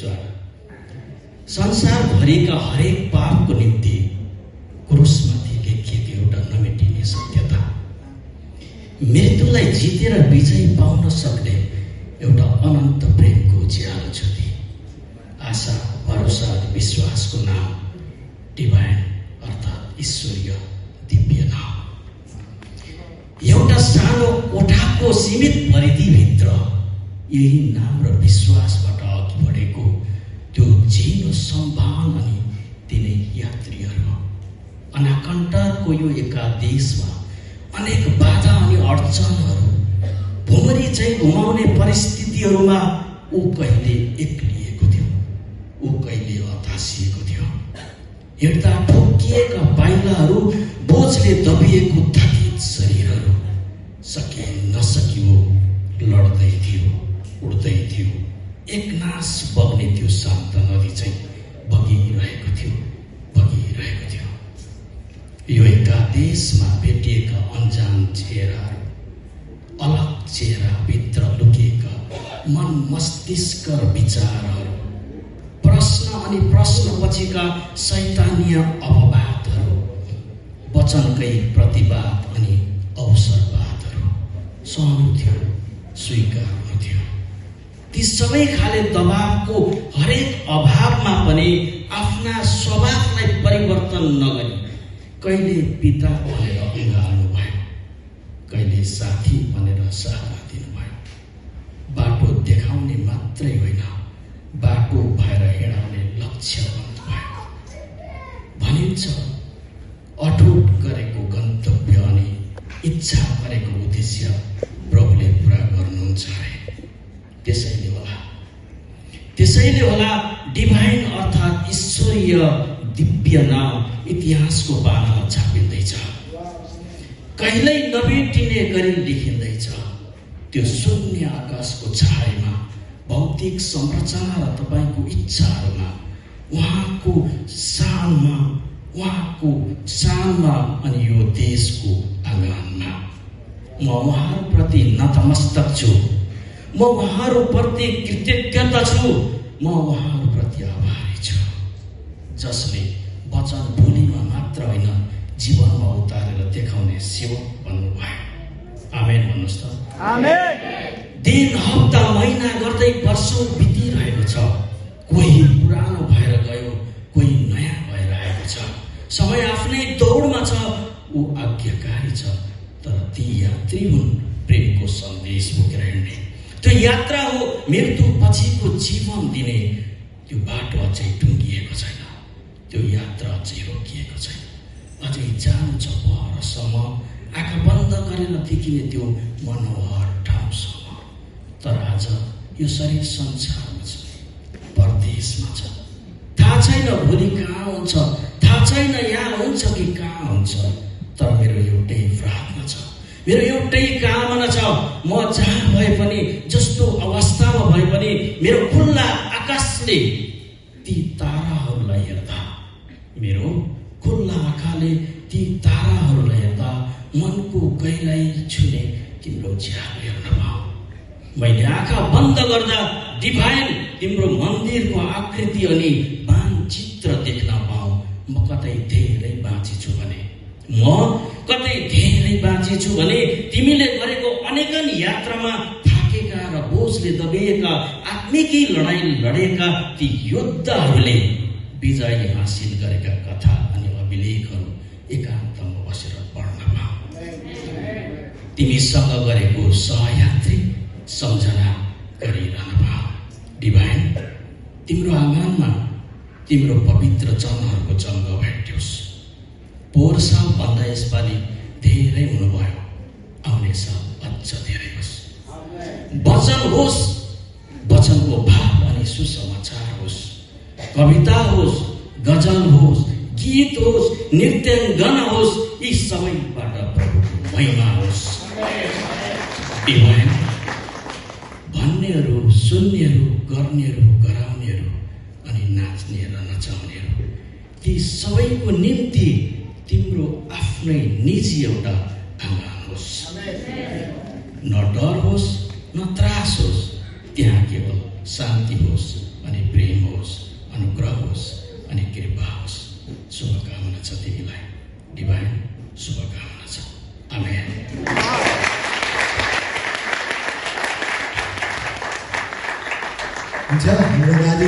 द्वारा संसारभरिका हरेक पापको निम्ति क्रुसमाथि लेखिएको एउटा नमेटिने सत्यता, मृत्युलाई जितेर विजय पाउन सक्ने एउटा अनन्त प्रेमको उज्यालो ज्योति, आशा, भरोसा र विश्वासको नाम डिभाइन अर्थात् ईश्वरीय दिव्य नाम। एउटा सानो कोठाको सीमित परिधिभित्र यही नाम र विश्वासबाट अघि बढेको त्यो झिनो सम्भान अनि तिनै यात्रीहरू अनाकण्टरको यो एकादेशमा अनेक बाधा अनि अडचनहरू, भुमरी चाहिँ घुमाउने परिस्थितिहरूमा ऊ कहिले एक्लिएको थियो, ऊ कहिले हतासिएको थियो। हिँड्दा ठोकिएका पाइलाहरू, बोझले दबिएको थकित शरीरहरू, सके नसकी वो लड्दै थियो, उड्दै थियो। एकनास बग्ने त्यो शान्त नदी चाहिँ बगिरहेको थियो। यो एकादेशमा भेटिएका अनजान चेहराहरू, अलग चेहराभित्र लुकेका मन मस्तिष्क र विचारहरू, प्रश्न अनि प्रश्नपछिका शैतानीय अपवादहरू, वचनकै प्रतिवाद अनि अवसरवादहरू सहनु थियो, स्वीकार्नु थियो। ती सबै खाले दबावको हरेक अभावमा पनि आफ्ना स्वभावलाई परिवर्तन नगरी कहिले पिता भनेर अँगाल्नु भयो, कहिले साथी भनेर सहारा दिनुभयो। बाटो देखाउने मात्रै होइन, बाटो भएर हिँडाउने लक्ष्य बन्नुभयो। भनिन्छ अटुट गरेको गन्तव्य अनि इच्छा गरेको उद्देश्य प्रभुले पुरा गर्नुहुन्छ अरे। त्यसैले होला डिभाइन अर्थात् ईश्वरीय दिव्य नाम इतिहासको पानामा छापिँदैछ, कहिल्यै नभेटिने गरी लेखिँदैछ। त्यो शून्य आकाशको छायामा, भौतिक संरचना र तपाईँको इच्छाहरूमा, उहाँको शानमा अनि यो देशको आँगनमा म उहाँहरूप्रति नतमस्तक छु, म उहाँहरूप्रति कृतज्ञता छु, म उहाँहरूप्रति आभारी छु, जसले वचन बोलीमा मात्र होइन जीवनमा उतारेर देखाउने सेवक बन्नुभयो। आमेन भन्नुहोस् त। आमेन। दिन, हप्ता, महिना गर्दै वर्षौं बितिरहेको छ। कोही पुरानो भएर गयो, कोही नयाँ भएर आएको छ। समय आफ्नै दौडमा छ, ऊ आज्ञाकारी छ, तर ती यात्री हुन् प्रेमको सन्देश बोकेर हिँड्ने। त्यो यात्रा हो मृत्यु पछिको जीवन दिने। त्यो बाटो अझै टुङ्गिएको छैन, त्यो यात्रा अझै रोकिएको छैन, अझै जानु छ परसम्म, आँखा बन्द गरेर देखिने त्यो मनोहर ठाउँसम्म। तर आज यो शरीर संसारमा छ, परदेशमा छ। थाहा छैन भोलि कहाँ हुन्छ, थाहा छैन यहाँ हुन्छ कि कहाँ हुन्छ। तर मेरो एउटै प्रार्थना छ, मेरो एउटै कामना छ, म जहाँ भए पनि, जस्तो अवस्थामा भए पनि, मेरो खुल्ला आकाशले ती ताराहरूलाई हेर्दा, मेरो खुल्ला आँखाले ती ताराहरूलाई हेर्दा मनको गहिराई छुने तिम्रो छ्याप हेर्न पाऊ। मैले आँखा बन्द गर्दा डिभाइन तिम्रो मन्दिरको आकृति अनि मानचित्र देख्न पाऊ। म कतै धेरै बाँची छु भने तिमीले गरेको अनेकन यात्रामा थाकेका र बोझले दबिएका आत्मिकी लडाई लडेका ती योद्धाहरूले विजय हासिल गरेका कथा अनि अभिलेखहरू एकान्तमा बसेर पढ्न पाऊ। तिमीसँग गरेको सहयात्री सम्झना गरिरहन पाऊ। डिभाइन तिम्रो आँगनमा तिम्रो पवित्र जनहरूको जङ्ग भेट्योस्। पोहोर साल भन्दा यसपालि धेरै हुनुभयो, आउने साल अझ धेरै होस्। वचन होस्, वचनको भाव अनि सुसमाचार होस्, कविता होस्, गजल होस्, गीत होस्, नृत्याङ्गन होस्, यी सबैबाट प्रभुको महिमा होस्। डिभाइन भन्नेहरू, सुन्नेहरू, गर्नेहरू, गराउनेहरू अनि नाच्ने र नचाउनेहरू, ती सबैको निम्ति तिम्रो आफ्नै निजी एउटा आँगन होस्। न डर होस्, न त्रास होस्, त्यहाँ केवल शान्ति होस् अनि प्रेम हुन्छ हाम्रो गाडी